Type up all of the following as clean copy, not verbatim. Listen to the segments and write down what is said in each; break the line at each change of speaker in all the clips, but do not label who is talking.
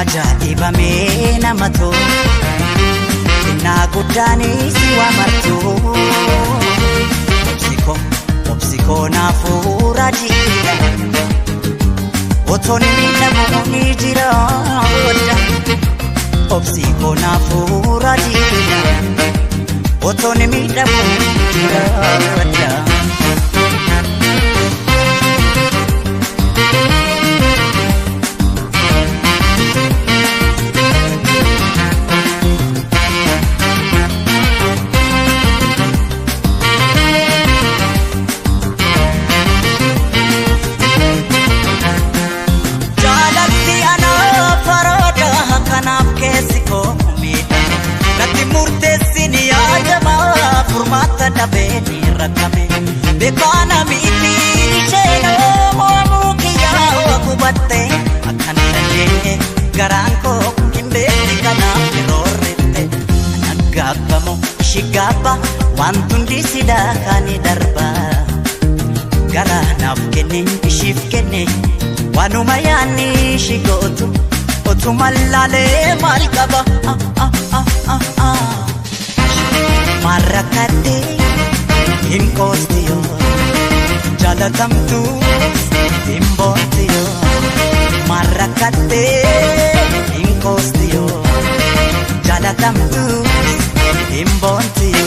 ajaa'ibamee nama tolu innaa guddaanii si waamartu obsikoo naafuura jiidha otoon miidhamu ni jira obsikoo naafuura jiidha otoon miidhamu ni jira Tabeni rakame bekana miti sheno mukiya wakubatte akhanne garanko kimbe kana rorrette nagabamo shigaba wantundi sida kani darba gara nafkene shifkene wanuma yani shigotu otumalale malkaba marakate Incostiyo jalatamtu imbotiyo marakate incostiyo jalatamtu imbotiyo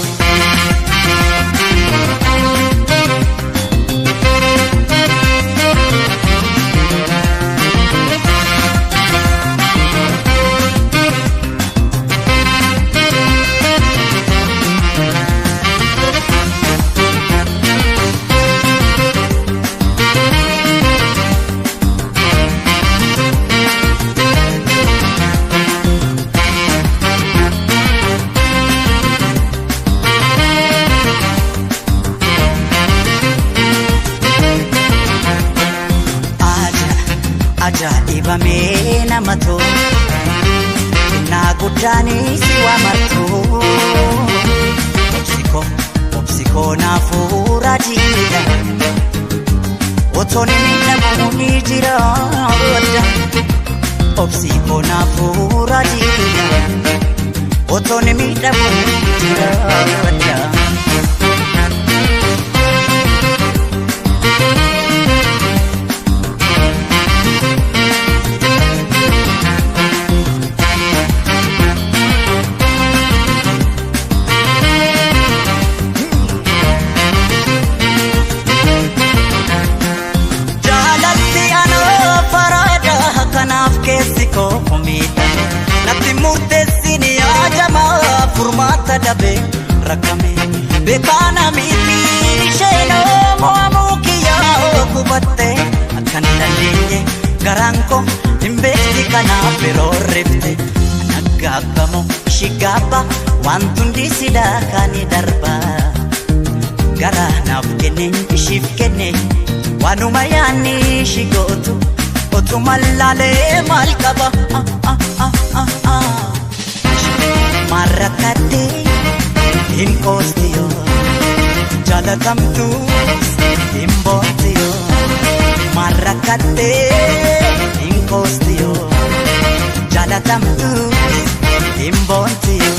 ajaa'ibamee nama tolu innaa guddaanii si waamartu obsikoo naafuura jiidha otoon miidhamu ni jira obsikoo naafuura jiidha otoon miidhamu ni jira dabe rakame bekana miti sheno mukiya okubatte akhanne garanko imbesti kana perorrefte nagabamo shigaba wantundi sida kani darba gara nafkene shifkene wanuma yani shigotu otumalale malkaba marakate incostiyo jalatamtu imbotiyo marakate incostiyo jalatamtu imbotiyo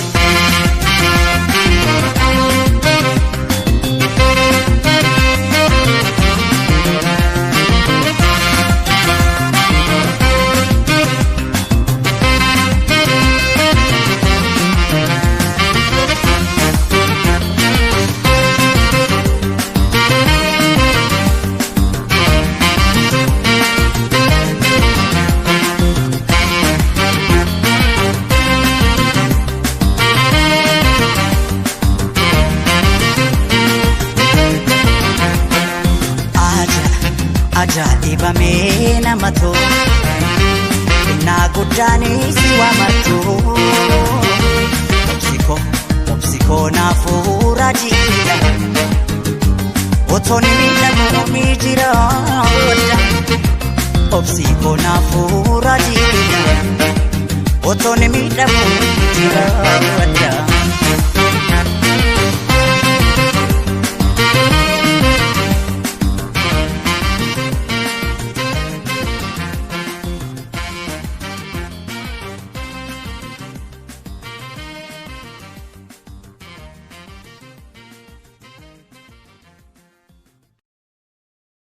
ajaa'ibamee nama tolu innaa guddaanii si waamartu obsikoo naafuura jiidha otoon miidhamu ni jira obsikoo naafuura jiidha otoon miidhamu ni jira